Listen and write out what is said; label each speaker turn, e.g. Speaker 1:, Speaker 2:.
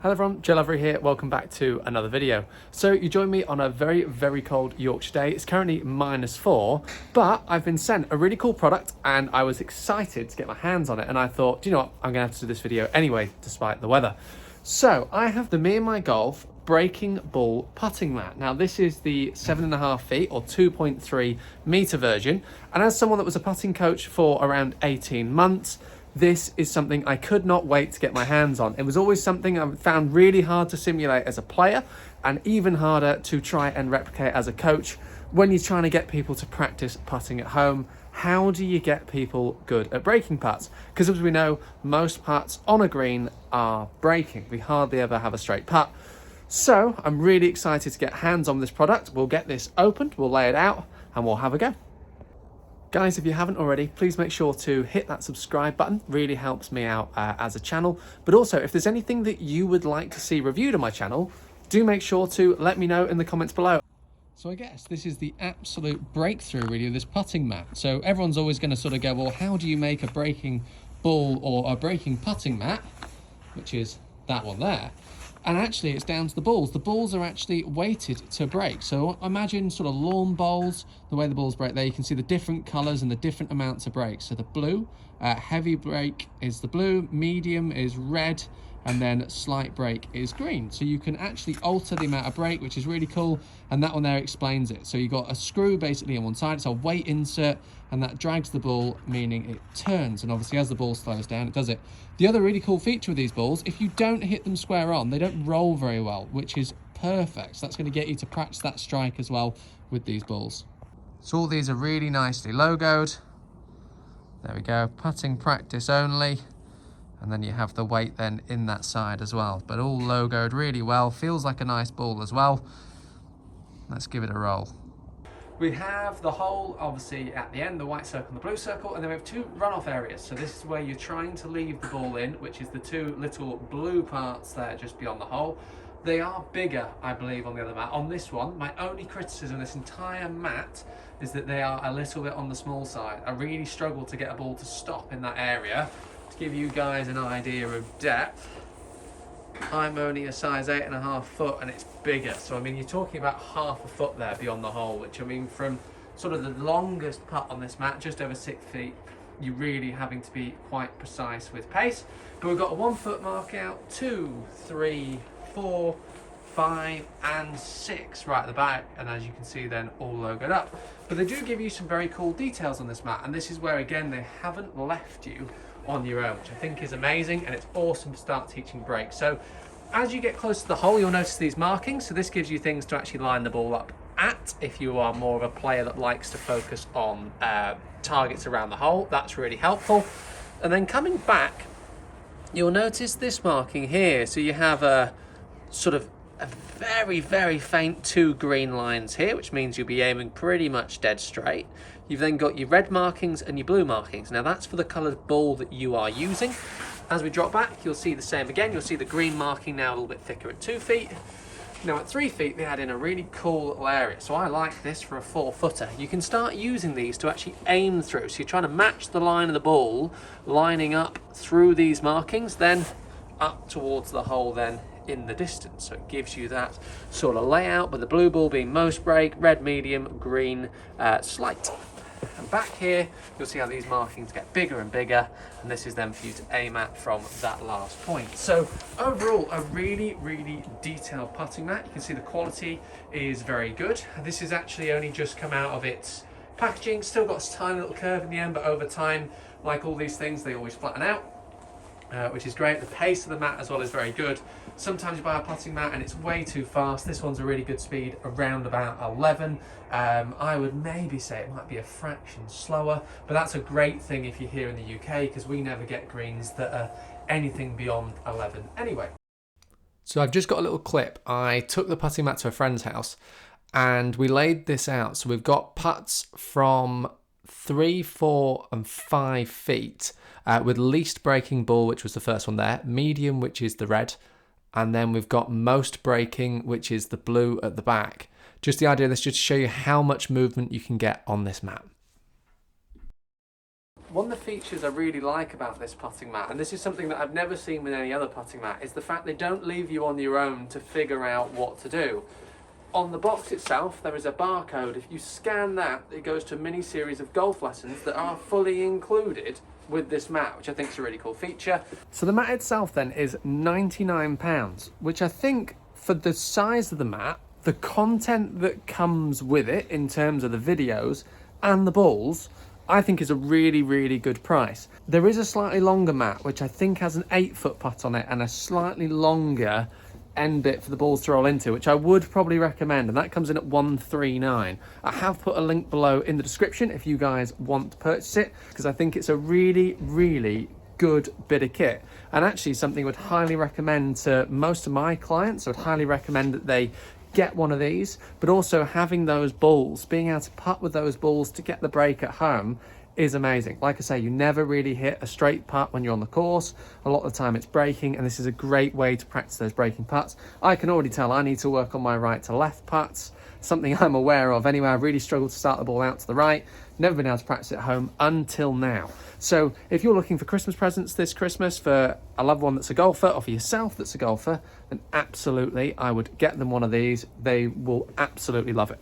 Speaker 1: Hello everyone, Joe Lavery here, welcome back to another video. So you join me on a very cold Yorkshire day. It's currently -4, but I've been sent a really cool product and I was excited to get my hands on it, and I thought, do you know what, I'm gonna have to do this video anyway, despite the weather. So I have the Me and My Golf Breaking Ball putting mat. Now this is the 7.5 feet or 2.3 meter version, and as someone that was a putting coach for around 18 months, this is something I could not wait to get my hands on. It was always something I found really hard to simulate as a player and even harder to try and replicate as a coach when you're trying to get people to practice putting at home. How do you get people good at breaking putts? Because as we know, most putts on a green are breaking. We hardly ever have a straight putt. So I'm really excited to get hands on this product. We'll get this opened, we'll lay it out, and we'll have a go. Guys, if you haven't already, please make sure to hit that subscribe button. Really helps me out as a channel. But also, if there's anything that you would like to see reviewed on my channel, do make sure to let me know in the comments below. So I guess this is the absolute breakthrough really of this putting mat. So everyone's always going to sort of go, well, how do you make a breaking ball or a breaking putting mat? Which is that one there. And actually it's down to the balls. The balls are actually weighted to break. So imagine sort of lawn bowls, the way the balls break there, you can see the different colours and the different amounts of break. So the blue, heavy break is the blue, medium is red, and then slight break is green. So you can actually alter the amount of break, which is really cool. And that one there explains it. So you've got a screw basically on one side, it's a weight insert, and that drags the ball, meaning it turns. And obviously as the ball slows down, it does it. The other really cool feature with these balls, if you don't hit them square on, they don't roll very well, which is perfect. So that's going to get you to practice that strike as well with these balls. So all these are really nicely logoed. There we go, putting practice only. And then you have the weight then in that side as well, but all logoed really well. Feels like a nice ball as well. Let's give it a roll. We have the hole obviously at the end, the white circle and the blue circle, and then we have two runoff areas. So this is where you're trying to leave the ball in, which is the two little blue parts there just beyond the hole. They are bigger, I believe, on the other mat. On this one, my only criticism of this entire mat is that they are a little bit on the small side. I really struggle to get a ball to stop in that area. To give you guys an idea of depth, I'm only a size 8.5 foot and it's bigger. So I mean, you're talking about half a foot there beyond the hole, which I mean, from sort of the longest putt on this mat, just over 6 feet, you're really having to be quite precise with pace. But we've got a 1 foot mark out, 2, 3, 4, 5 and 6 right at the back, and as you can see then all logoed up. But they do give you some very cool details on this mat, and this is where again they haven't left you on your own, which I think is amazing, and it's awesome to start teaching breaks. So as you get close to the hole, you'll notice these markings. So this gives you things to actually line the ball up at if you are more of a player that likes to focus on targets around the hole. That's really helpful. And then coming back, you'll notice this marking here. So you have a sort of a very faint 2 green lines here, which means you'll be aiming pretty much dead straight. You've then got your red markings and your blue markings. Now that's for the coloured ball that you are using. As we drop back, you'll see the same again. You'll see the green marking now a little bit thicker at 2 feet. Now at 3 feet, they add in a really cool little area. So I like this for a 4-footer. You can start using these to actually aim through. So you're trying to match the line of the ball, lining up through these markings, then up towards the hole then in the distance. So it gives you that sort of layout, with the blue ball being most break, red medium, green slight. And back here you'll see how these markings get bigger and bigger, and this is then for you to aim at from that last point. So overall a really detailed putting mat. You can see the quality is very good. This is actually only just come out of its packaging, still got a tiny little curve in the end, but over time, like all these things, they always flatten out. Which is great. The pace of the mat as well is very good. Sometimes you buy a putting mat and it's way too fast. This one's a really good speed, around about 11. I would maybe say it might be a fraction slower, but that's a great thing if you're here in the UK, because we never get greens that are anything beyond 11 anyway. So I've just got a little clip. I took the putting mat to a friend's house and we laid this out. So we've got putts from 3, 4 and 5 feet with least breaking ball, which was the first one there, medium, which is the red, and then we've got most breaking, which is the blue at the back. Just the idea of this, just to show you how much movement you can get on this mat. One of the features I really like about this putting mat, and this is something that I've never seen with any other putting mat, is the fact they don't leave you on your own to figure out what to do. On the box itself, there is a barcode. If you scan that, it goes to a mini series of golf lessons that are fully included with this mat, which I think is a really cool feature. So the mat itself then is £99, which I think for the size of the mat, the content that comes with it in terms of the videos and the balls, I think is a really, really good price. There is a slightly longer mat, which I think has an 8-foot putt on it and a slightly longer end bit for the balls to roll into, which I would probably recommend, and that comes in at £139. I have put a link below in the description if you guys want to purchase it, because I think it's a really, really good bit of kit, and actually something I would highly recommend to most of my clients. I would highly recommend that they get one of these, but also having those balls, being able to putt with those balls to get the break at home is amazing. Like I say, you never really hit a straight putt when you're on the course. A lot of the time it's breaking, and this is a great way to practice those breaking putts. I can already tell I need to work on my right to left putts, something I'm aware of anyway. I've really struggled to start the ball out to the right. Never been able to practice at home until now. So if you're looking for Christmas presents this Christmas for a loved one that's a golfer, or for yourself that's a golfer, then absolutely I would get them one of these. They will absolutely love it.